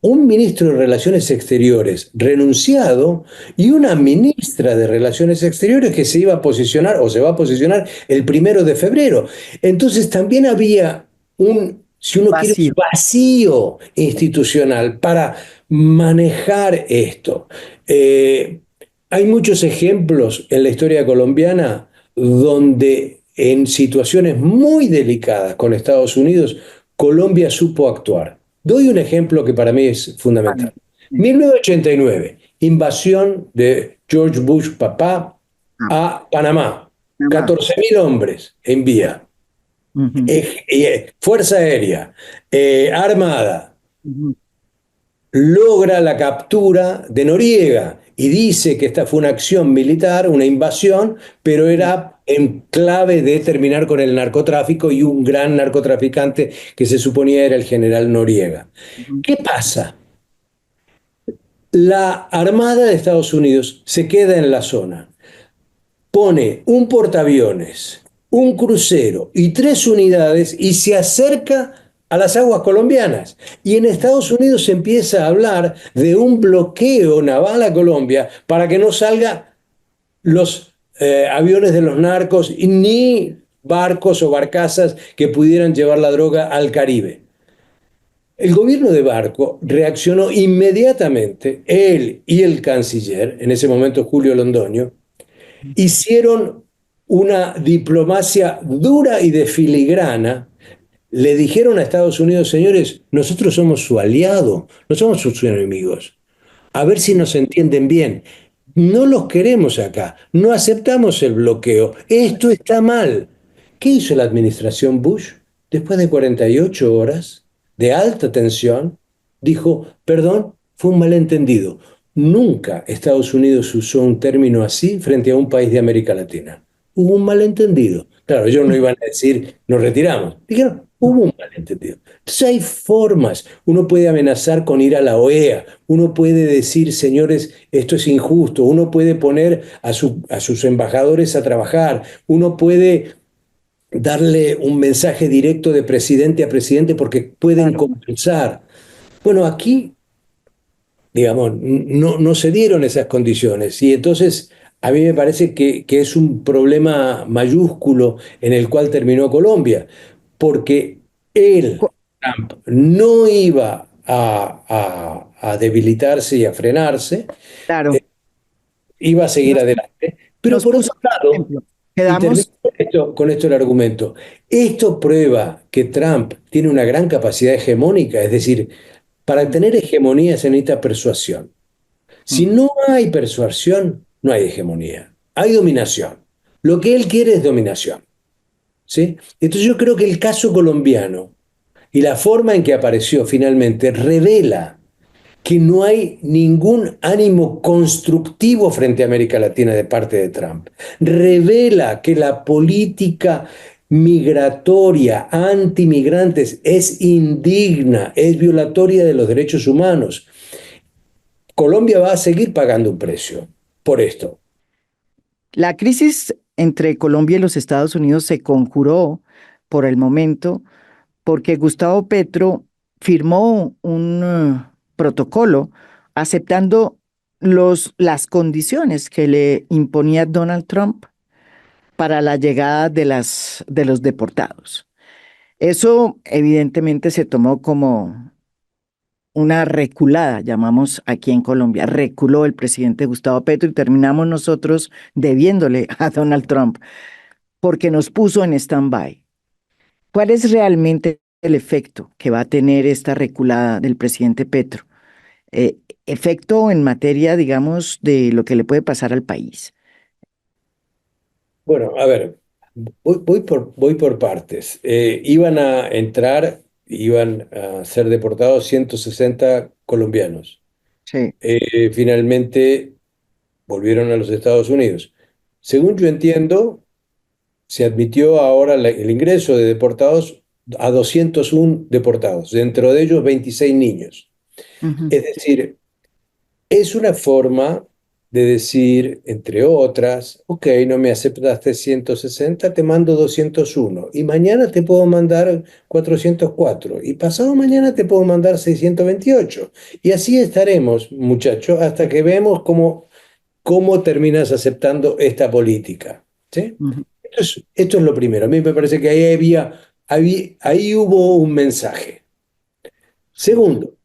S7: un ministro de Relaciones Exteriores renunciado y una ministra de Relaciones Exteriores que se iba a posicionar o se va a posicionar el 1 de febrero. Entonces también había si uno quiere, un
S1: vacío.
S7: vacío institucional para manejar esto. Hay muchos ejemplos en la historia colombiana donde en situaciones muy delicadas con Estados Unidos, Colombia supo actuar. Doy un ejemplo que para mí es fundamental. 1989, invasión de George Bush papá a Panamá. 14.000 hombres envía. Fuerza Aérea, Armada, logra la captura de Noriega y dice que esta fue una acción militar, una invasión, pero era en clave de terminar con el narcotráfico y un gran narcotraficante que se suponía era el general Noriega. ¿Qué pasa? La Armada de Estados Unidos se queda en la zona, pone un portaaviones, un crucero y 3 unidades y se acerca a las aguas colombianas. Y en Estados Unidos se empieza a hablar de un bloqueo naval a Colombia para que no salgan los aviones de los narcos ni barcos o barcazas que pudieran llevar la droga al Caribe. El gobierno de Barco reaccionó inmediatamente, él y el canciller, en ese momento Julio Londoño, hicieron una diplomacia dura y de filigrana. Le dijeron a Estados Unidos, señores, nosotros somos su aliado, no somos sus enemigos. A ver si nos entienden bien. No los queremos acá, no aceptamos el bloqueo. Esto está mal. ¿Qué hizo la administración Bush? Después de 48 horas de alta tensión, dijo, perdón, fue un malentendido. Nunca Estados Unidos usó un término así frente a un país de América Latina. Hubo un malentendido. Claro, ellos no iban a decir, nos retiramos. Dijeron, hubo un malentendido. Entonces hay formas. Uno puede amenazar con ir a la OEA. Uno puede decir, señores, esto es injusto. Uno puede poner a sus embajadores a trabajar. Uno puede darle un mensaje directo de presidente a presidente porque pueden compensar. Bueno, aquí, digamos, no se dieron esas condiciones y entonces a mí me parece que es un problema mayúsculo en el cual terminó Colombia, porque él, Trump, no iba a debilitarse y a frenarse,
S1: Claro.
S7: iba a seguir
S1: Nos,
S7: adelante, pero
S1: nos
S7: por
S1: puso
S7: otro
S1: un
S7: lado,
S1: ejemplo.
S7: Y termino
S1: Quedamos,
S7: con esto el argumento. Esto prueba que Trump tiene una gran capacidad hegemónica, es decir, para
S1: mm,
S7: tener hegemonía se necesita persuasión. Si
S1: mm,
S7: no hay persuasión, no hay hegemonía, hay dominación. Lo que él quiere es dominación, ¿sí? Entonces yo creo que el caso colombiano y la forma en que apareció finalmente revela que no hay ningún ánimo constructivo frente a América Latina de parte de Trump. Revela que la política migratoria antimigrantes es indigna, es violatoria de los derechos humanos. Colombia va a seguir pagando un precio por esto.
S1: la crisis entre Colombia y los Estados Unidos se conjuró por el momento porque Gustavo Petro firmó un protocolo aceptando las condiciones que le imponía Donald Trump para la llegada de los deportados. Eso evidentemente se tomó como una reculada, llamamos aquí en Colombia. Reculó el presidente Gustavo Petro y terminamos nosotros debiéndole a Donald Trump porque nos puso en stand-by. ¿Cuál es realmente el efecto que va a tener esta reculada del presidente Petro? Efecto en materia, digamos, de lo que le puede pasar al país.
S7: Bueno, a ver, voy por partes. Iban a ser deportados 160 colombianos.
S1: Sí.
S7: Finalmente volvieron a los Estados Unidos. Según yo entiendo, se admitió ahora el ingreso de deportados a 201 deportados, dentro de ellos 26 niños.
S1: Ujú.
S7: Es decir, es una forma de decir, entre otras, ok, no me aceptaste 160, te mando 201 y mañana te puedo mandar 404 y pasado mañana te puedo mandar 628. Y así estaremos, muchachos, hasta que vemos cómo terminas aceptando esta política. ¿Sí?
S1: Ujú.
S7: Esto es lo primero. A mí me parece que ahí hubo un mensaje.
S1: Sí.
S7: Segundo,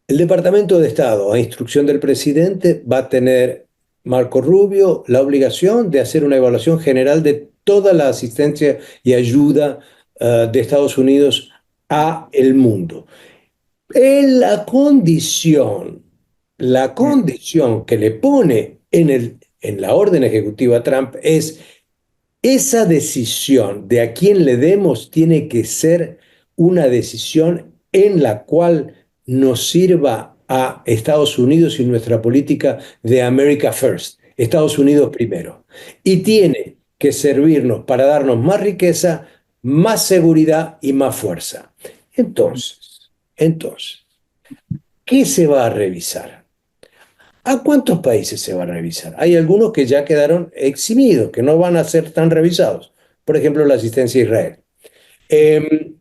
S7: el Departamento de Estado, a instrucción del presidente, va a tener, Marco Rubio, la obligación de hacer una evaluación general de toda la asistencia y ayuda de Estados Unidos a el mundo. En la
S1: Eh,
S7: condición que le pone en la orden ejecutiva a Trump es esa decisión de a quién le demos tiene que ser una decisión en la cual nos sirva a Estados Unidos y nuestra política de America First, Estados Unidos primero. Y tiene que servirnos para darnos más riqueza, más seguridad y más fuerza. Entonces, ¿qué se va a revisar? ¿A cuántos países se va a revisar? Hay algunos que ya quedaron eximidos, que no van a ser tan revisados. Por ejemplo, la asistencia a Israel. Eh,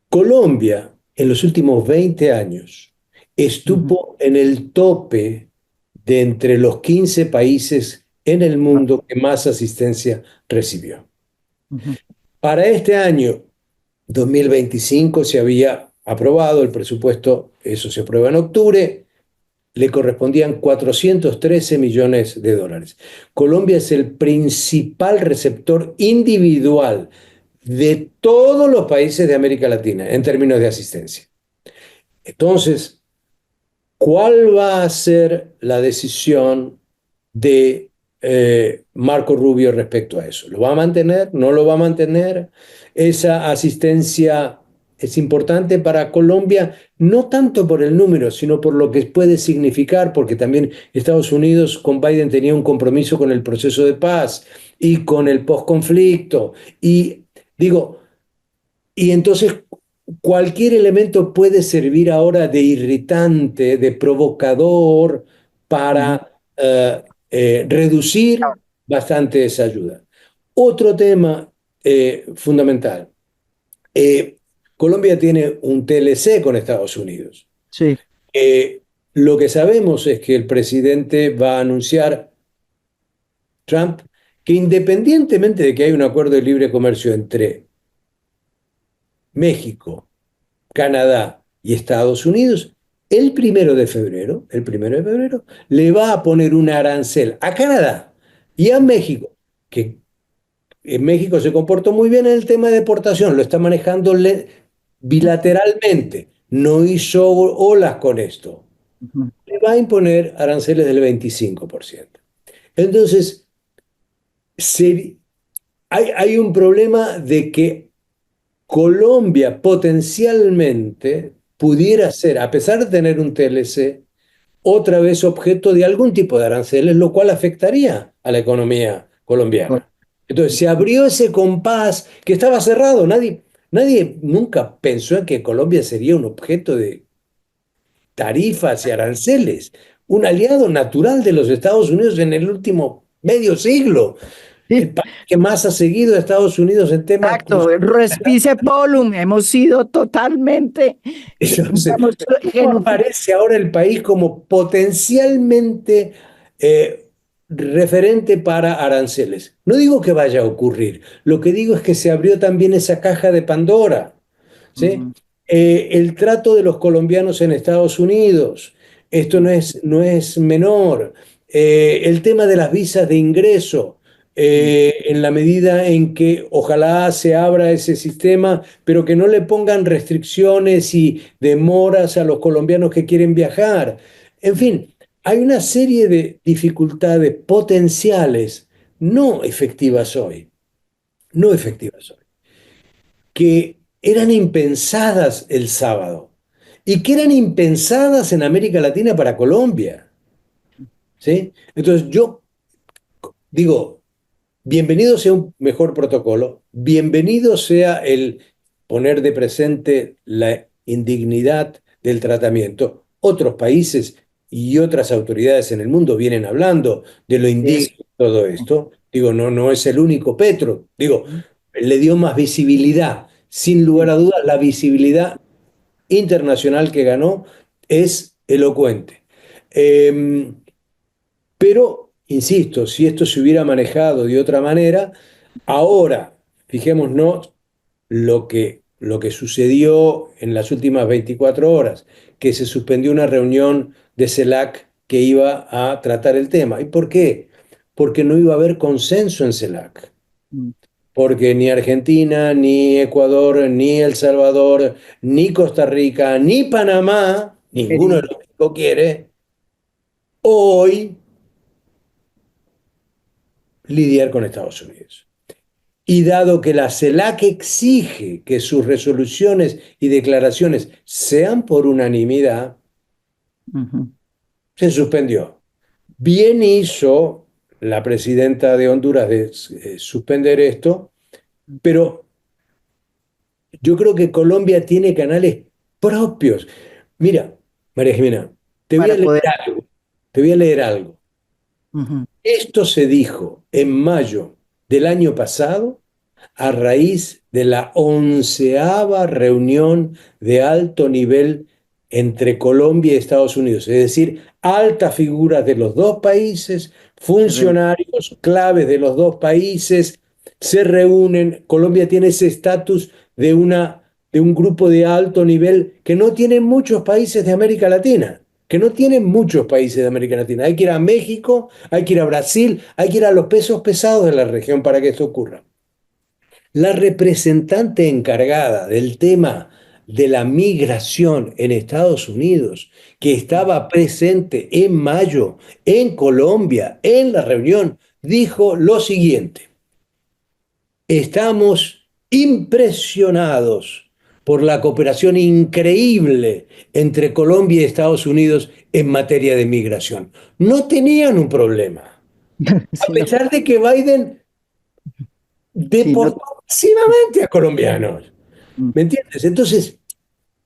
S7: Colombia, en los últimos 20 años,
S1: ujú,
S7: estuvo en el tope de entre los 15 países en el mundo que más asistencia recibió.
S1: ujú,
S7: Para este año 2025 se había aprobado el presupuesto, eso se aprueba en octubre, le correspondían 413 millones de dólares. Colombia es el principal receptor individual de todos los países de América Latina en términos de asistencia. Entonces, ¿cuál va a ser la decisión de Marco Rubio respecto a eso? ¿Lo va a mantener? ¿No lo va a mantener? Esa asistencia es importante para Colombia, no tanto por el número, sino por lo que puede significar, porque también Estados Unidos con Biden tenía un compromiso con el proceso de paz y con el posconflicto. Y digo, y entonces cualquier elemento puede servir ahora de irritante, de provocador
S1: ujú.
S7: para reducir bastante esa ayuda. Otro tema fundamental. eh, Colombia tiene un TLC con Estados Unidos.
S1: Sí.
S7: Eh, lo que sabemos es que el presidente va a anunciar, Trump, que independientemente de que hay un acuerdo de libre comercio entre México, Canadá y Estados Unidos, el primero de febrero, le va a poner un arancel a Canadá y a México que en México se comportó muy bien en el tema de deportación, lo está manejando bilateralmente, no hizo olas con esto.
S1: Ujú.
S7: Le va a imponer aranceles del 25%. Entonces, hay un problema de que Colombia potencialmente pudiera ser, a pesar de tener un TLC, otra vez objeto de algún tipo de aranceles, lo cual afectaría a la economía colombiana. Entonces se abrió ese compás que estaba cerrado. Nadie nunca pensó en que Colombia sería un objeto de tarifas y aranceles, un aliado natural de los Estados Unidos en el último medio siglo. El
S1: Sí,
S7: país que más ha seguido a Estados Unidos en temas
S1: exacto, respice polum, hemos sido totalmente,
S7: entonces,
S1: digamos,
S7: ¿cómo aparece ahora el país como potencialmente eh, referente para aranceles? No digo que vaya a ocurrir, lo que digo es que se abrió también esa caja de Pandora, ¿sí?
S1: Ujú.
S7: El trato de los colombianos en Estados Unidos, esto no es menor. El tema de las visas de ingreso, en la medida en que ojalá se abra ese sistema, pero que no le pongan restricciones y demoras a los colombianos que quieren viajar. En fin, hay una serie de dificultades potenciales no efectivas hoy, no efectivas hoy, que eran impensadas el sábado y que eran impensadas en América Latina para Colombia, ¿sí? Entonces yo digo, bienvenido sea un mejor protocolo, bienvenido sea el poner de presente la indignidad del tratamiento. Otros países y otras autoridades en el mundo vienen hablando de lo indigno
S1: Eso.
S7: de todo esto. Digo, no es el único Petro. Digo, le dio más visibilidad. Sin lugar a dudas, la visibilidad internacional que ganó es elocuente. Eh, pero, insisto, si esto se hubiera manejado de otra manera, ahora, fijémonos lo que sucedió en las últimas 24 horas, que se suspendió una reunión de CELAC que iba a tratar el tema. ¿Y por qué? Porque no iba a haber consenso en CELAC.
S1: Mm.
S7: Porque ni Argentina, ni Ecuador, ni El Salvador, ni Costa Rica, ni Panamá, ninguno de
S1: Quería.
S7: los cinco quiere hoy lidiar con Estados Unidos. Y dado que la CELAC exige que sus resoluciones y declaraciones sean por unanimidad,
S1: Ujú.
S7: se suspendió. Bien hizo la presidenta de Honduras de suspender esto, pero yo creo que Colombia tiene canales propios. Mira, María Jimena, te voy a
S1: Para
S7: leer
S1: poder.
S7: algo. Te voy a leer algo.
S1: Ujú.
S7: Esto se dijo en mayo del año pasado a raíz de la 11ª reunión de alto nivel entre Colombia y Estados Unidos, es decir, altas figuras de los dos países,
S1: Se re-
S7: funcionarios claves de los dos países se reúnen. Colombia tiene ese estatus de un grupo de alto nivel que no tienen muchos países de América Latina. Que no tienen muchos países de América Latina. Hay que ir a México, hay que ir a Brasil, hay que ir a los pesos pesados de la región para que esto ocurra. La representante encargada del tema de la migración en Estados Unidos, que estaba presente en mayo en Colombia, en la reunión, dijo lo siguiente: estamos impresionados por la cooperación increíble entre Colombia y Estados Unidos en materia de migración. No tenían un problema, a
S1: Sí, no,
S7: pesar de que Biden
S1: sí, no.
S7: deportó masivamente a colombianos.
S1: Mm.
S7: ¿Me entiendes? Entonces,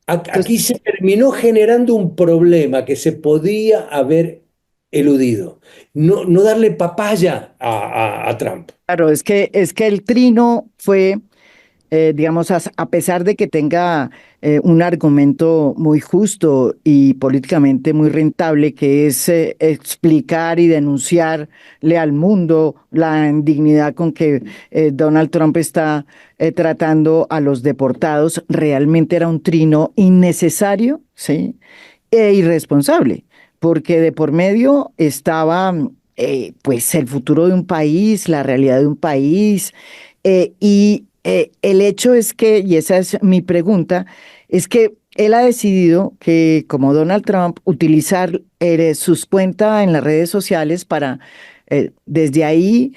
S1: Entonces,
S7: aquí se terminó generando un problema que se podía haber eludido. No darle papaya a Trump.
S1: claro, es que el trino fue, digamos, a pesar de que tenga un argumento muy justo y políticamente muy rentable, que es explicar y denunciarle al mundo la indignidad con que Donald Trump está tratando a los deportados, realmente era un trino innecesario, ¿sí? E irresponsable, porque de por medio estaba pues el futuro de un país, la realidad de un país. El hecho es que, y esa es mi pregunta, es que él ha decidido que, como Donald Trump, utilizar sus cuentas en las redes sociales para desde ahí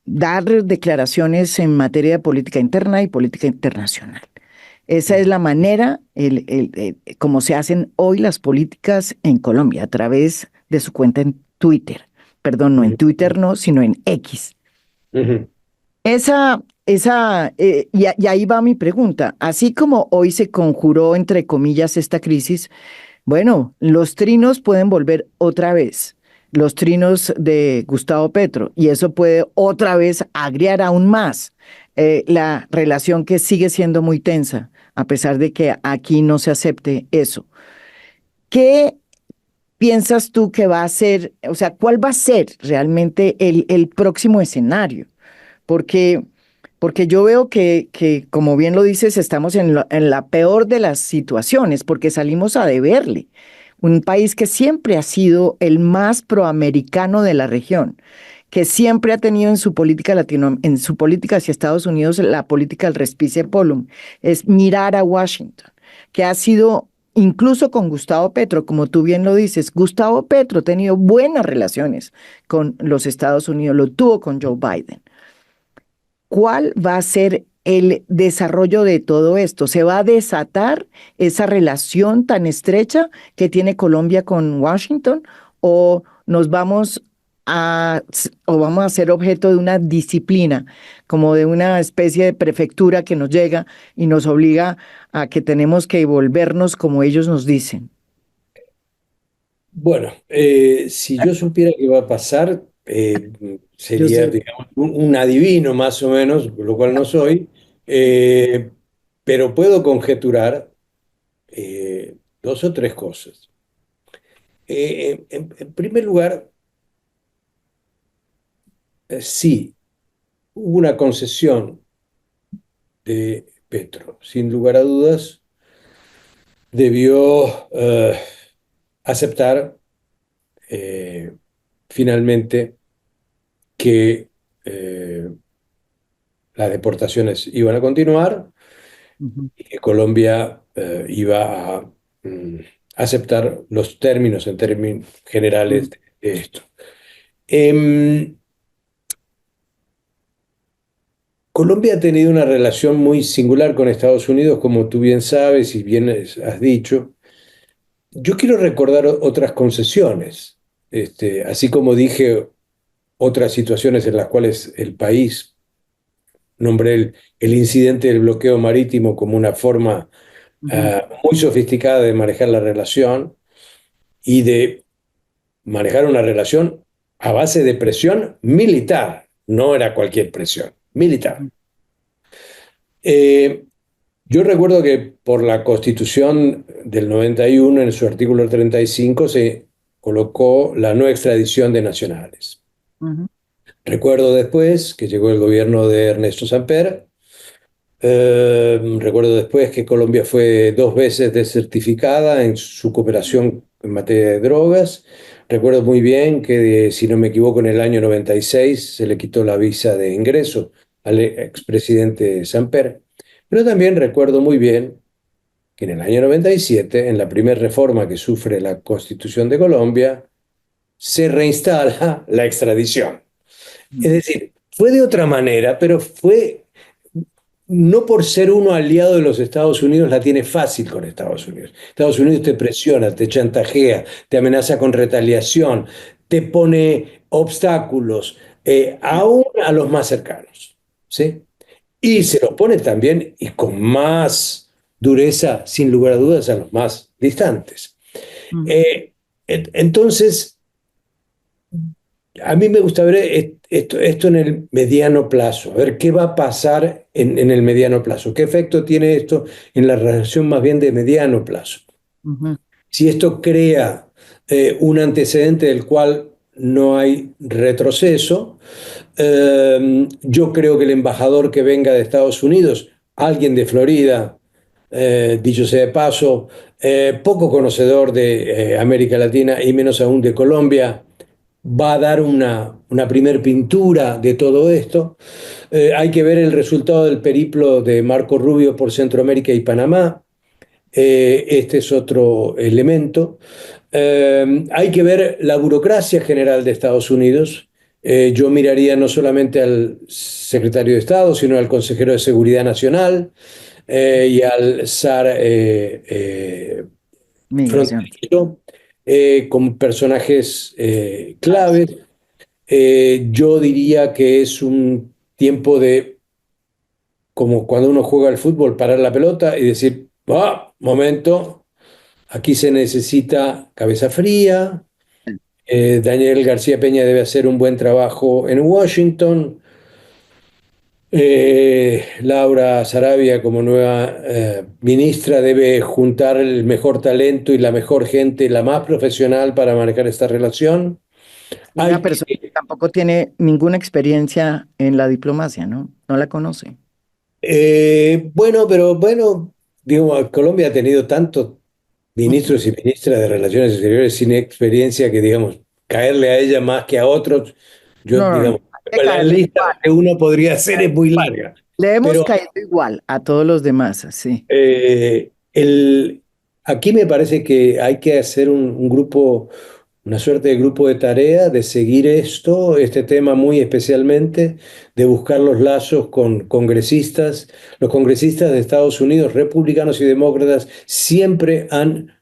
S1: dar declaraciones en materia de política interna y política internacional. Esa es la manera como se hacen hoy las políticas en Colombia, a través de su cuenta en Twitter. Perdón, no en Twitter, no, sino en X.
S7: Ujú.
S1: Y ahí va mi pregunta. Así como hoy se conjuró, entre comillas, esta crisis, bueno, los trinos pueden volver otra vez, los trinos de Gustavo Petro, y eso puede otra vez agriar aún más la relación que sigue siendo muy tensa, a pesar de que aquí no se acepte eso. ¿Qué piensas tú que va a ser, o sea, cuál va a ser realmente el próximo escenario? Porque, porque yo veo que, como bien lo dices, estamos en la peor de las situaciones, porque salimos a deberle. Un país que siempre ha sido el más proamericano de la región, que siempre ha tenido en su política en su política hacia Estados Unidos la política del respice polum, es mirar a Washington, que ha sido incluso con Gustavo Petro, como tú bien lo dices. Gustavo Petro ha tenido buenas relaciones con los Estados Unidos, lo tuvo con Joe Biden. ¿Cuál va a ser el desarrollo de todo esto? ¿Se va a desatar esa relación tan estrecha que tiene Colombia con Washington, o nos vamos o vamos a ser objeto de una disciplina, como de una especie de prefectura que nos llega y nos obliga a que tenemos que volvernos como ellos nos dicen?
S7: Bueno, si yo supiera qué va a pasar,
S1: Yo
S7: sería,
S1: sé.
S7: digamos, un adivino más o menos, lo cual no soy, eh, pero puedo conjeturar dos o tres cosas. En primer lugar, sí, hubo una concesión de Petro. Sin lugar a dudas, debió aceptar eh, finalmente que las deportaciones iban a continuar
S1: Ujú,
S7: y que Colombia iba a mm, aceptar los términos en términos generales de esto. Em, Colombia ha tenido una relación muy singular con Estados Unidos, como tú bien sabes y bien has dicho. Yo quiero recordar otras concesiones, así como dije otras situaciones en las cuales el país, nombré el incidente del bloqueo marítimo como una forma
S1: ujú,
S7: muy sofisticada de manejar la relación y de manejar una relación a base de presión militar. No era cualquier presión, militar.
S1: ujú,
S7: Eh, yo recuerdo que por la Constitución del 91, en su artículo 35, se colocó la no extradición de nacionales.
S1: ujú,
S7: Recuerdo después que llegó el gobierno de Ernesto Samper. Recuerdo después que Colombia fue dos veces desertificada en su cooperación en materia de drogas. Recuerdo muy bien que, si no me equivoco, en el año 96 se le quitó la visa de ingreso al expresidente Samper. Pero también recuerdo muy bien que en el año 97, en la primera reforma que sufre la Constitución de Colombia, se reinstala la extradición. Es decir, fue de otra manera, pero fue no por ser uno aliado de los Estados Unidos la tiene fácil con Estados Unidos. Estados Unidos te presiona, te chantajea, te amenaza con retaliación, te pone obstáculos, aún a los más cercanos, ¿sí? Y se los pone también, y con más dureza, sin lugar a dudas, a los más distantes.
S1: ujú,
S7: Entonces, a mí me gusta ver esto en el mediano plazo, a ver qué va a pasar en el mediano plazo, qué efecto tiene esto en la relación más bien de mediano plazo.
S1: ujú,
S7: Si esto crea un antecedente del cual no hay retroceso, yo creo que el embajador que venga de Estados Unidos, alguien de Florida, dicho sea de paso, poco conocedor de América Latina y menos aún de Colombia, va a dar una primer pintura de todo esto. Hay que ver el resultado del periplo de Marco Rubio por Centroamérica y Panamá. Este es otro elemento. Hay que ver la burocracia general de Estados Unidos. Yo miraría no solamente al secretario de Estado, sino al consejero de Seguridad Nacional y al SAR
S1: Migración.
S7: fronterizo, como personajes claves. Yo diría que es un tiempo de, como cuando uno juega al fútbol, parar la pelota y decir, momento, aquí se necesita cabeza fría. Daniel García Peña debe hacer un buen trabajo en Washington. Laura Sarabia, como nueva ministra, debe juntar el mejor talento y la mejor gente, la más profesional para manejar esta relación.
S1: Una
S7: Hay
S1: persona
S7: que,
S1: que tampoco tiene ninguna experiencia en la diplomacia, ¿no? No la conoce.
S7: bueno, digo, Colombia ha tenido tantos ministros y ministras de Relaciones Exteriores sin experiencia que, digamos, caerle a ella más que a otros, yo,
S1: No, no, no.
S7: digamos,
S1: Hay que
S7: la
S1: caerle
S7: lista
S1: igual.
S7: que uno podría hacer es muy larga.
S1: Le hemos
S7: Pero
S1: caído igual a todos los demás, sí.
S7: Eh, el, aquí me parece que hay que hacer un grupo, una suerte de grupo de tarea, de seguir este tema muy especialmente, de buscar los lazos con congresistas. Los congresistas de Estados Unidos, republicanos y demócratas, siempre han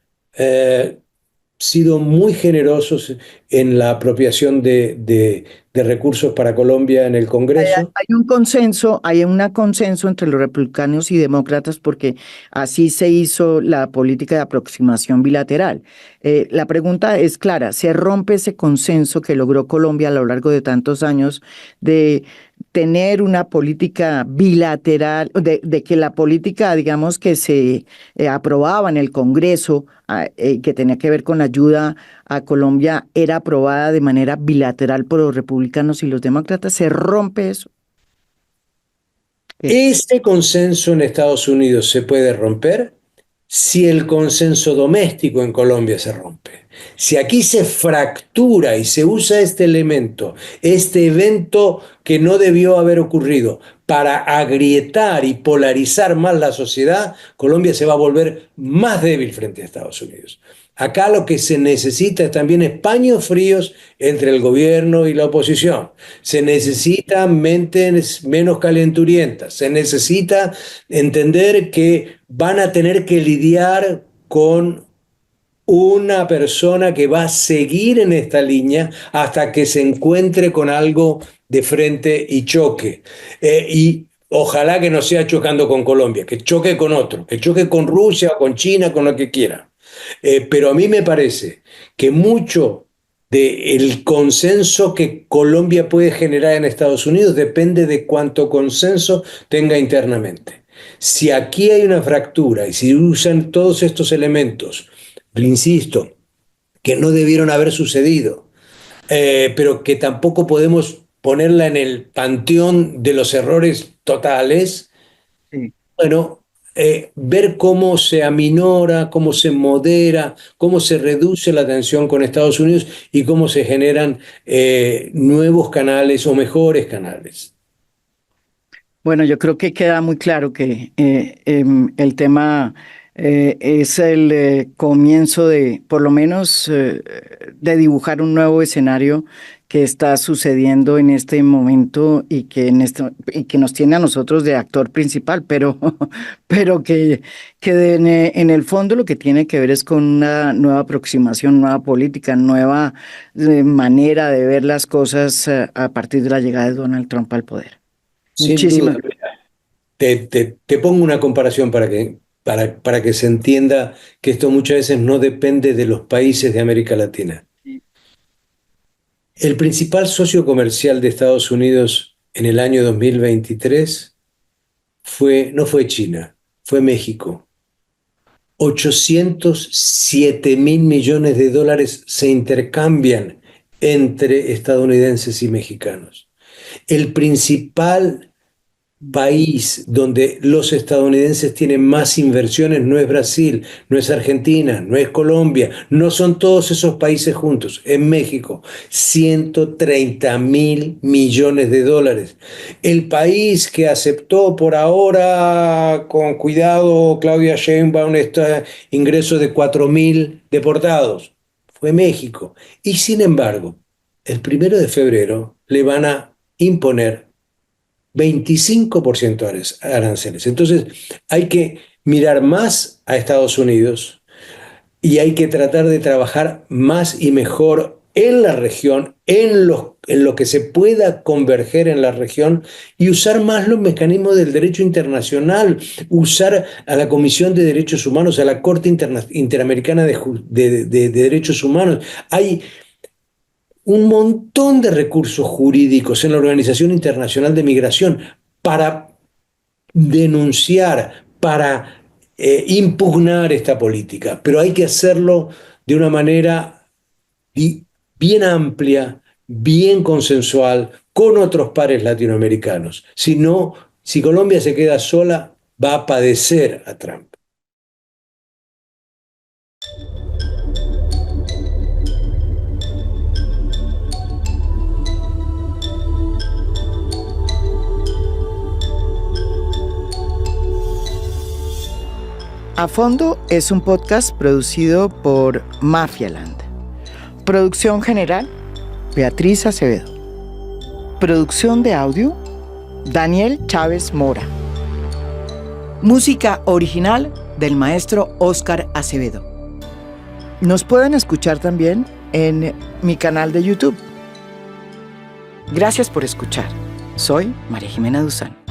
S7: sido muy generosos en la apropiación de recursos para Colombia en el Congreso.
S1: Hay un consenso, hay un consenso entre los republicanos y demócratas porque así se hizo la política de aproximación bilateral. La pregunta es clara, ¿se rompe ese consenso que logró Colombia a lo largo de tantos años de tener una política bilateral, de que la política, digamos, que se aprobaba en el Congreso, que tenía que ver con la ayuda a Colombia, era aprobada de manera bilateral por los republicanos y los demócratas? ¿Se rompe eso? ¿Qué?
S7: Este consenso en Estados Unidos se puede romper si el consenso doméstico en Colombia se rompe. Si aquí se fractura y se usa este elemento, este evento que no debió haber ocurrido, para agrietar y polarizar más la sociedad, Colombia se va a volver más débil frente a Estados Unidos. Acá lo que se necesita es también paños fríos entre el gobierno y la oposición. Se necesitan mentes menos calenturientas. Se necesita entender que van a tener que lidiar con una persona que va a seguir en esta línea hasta que se encuentre con algo de frente y choque. Y ojalá que no sea chocando con Colombia, que choque con otro, que choque con Rusia o con China, con lo que quiera. Pero a mí me parece que mucho del consenso que Colombia puede generar en Estados Unidos depende de cuánto consenso tenga internamente. Si aquí hay una fractura y si usan todos estos elementos, insisto, que no debieron haber sucedido, pero que tampoco podemos ponerla en el panteón de los errores totales,
S1: Sí.
S7: bueno, ver cómo se aminora, cómo se modera, cómo se reduce la tensión con Estados Unidos y cómo se generan nuevos canales o mejores canales.
S1: Bueno, yo creo que queda muy claro que el tema es el comienzo de, por lo menos, de dibujar un nuevo escenario que está sucediendo en este momento y que, y que nos tiene a nosotros de actor principal, pero, pero que en el fondo lo que tiene que ver es con una nueva aproximación, nueva política, nueva manera de ver las cosas a partir de la llegada de Donald Trump al poder.
S7: Sin duda,
S1: Muchísimas.
S7: te pongo una comparación para que se entienda que esto muchas veces no depende de los países de América Latina. El principal socio comercial de Estados Unidos en el año 2023 no fue China, fue México. 807.000 millones de dólares se intercambian entre estadounidenses y mexicanos. El principal país donde los estadounidenses tienen más inversiones no es Brasil, no es Argentina, no es Colombia, no son todos esos países juntos. En México, 130.000 millones de dólares. El país que aceptó por ahora, con cuidado, Claudia Sheinbaum, este ingreso de 4.000 deportados, fue México. Y sin embargo, el 1 de febrero le van a imponer 25% aranceles. Entonces hay que mirar más a Estados Unidos y hay que tratar de trabajar más y mejor en la región, en lo que se pueda converger en la región y usar más los mecanismos del derecho internacional, usar a la Comisión de Derechos Humanos, a la Corte Interamericana de Derechos Humanos. Hay un montón de recursos jurídicos en la Organización Internacional de Migración para denunciar, para impugnar esta política, pero hay que hacerlo de una manera bien amplia, bien consensual, con otros pares latinoamericanos. Si no, si Colombia se queda sola, va a padecer a Trump.
S1: A Fondo es un podcast producido por Mafialand. Producción general, Beatriz Acevedo. Producción de audio, Daniel Chávez Mora. Música original del maestro Óscar Acevedo. Nos pueden escuchar también en mi canal de YouTube. Gracias por escuchar. Soy María Jimena Duzán.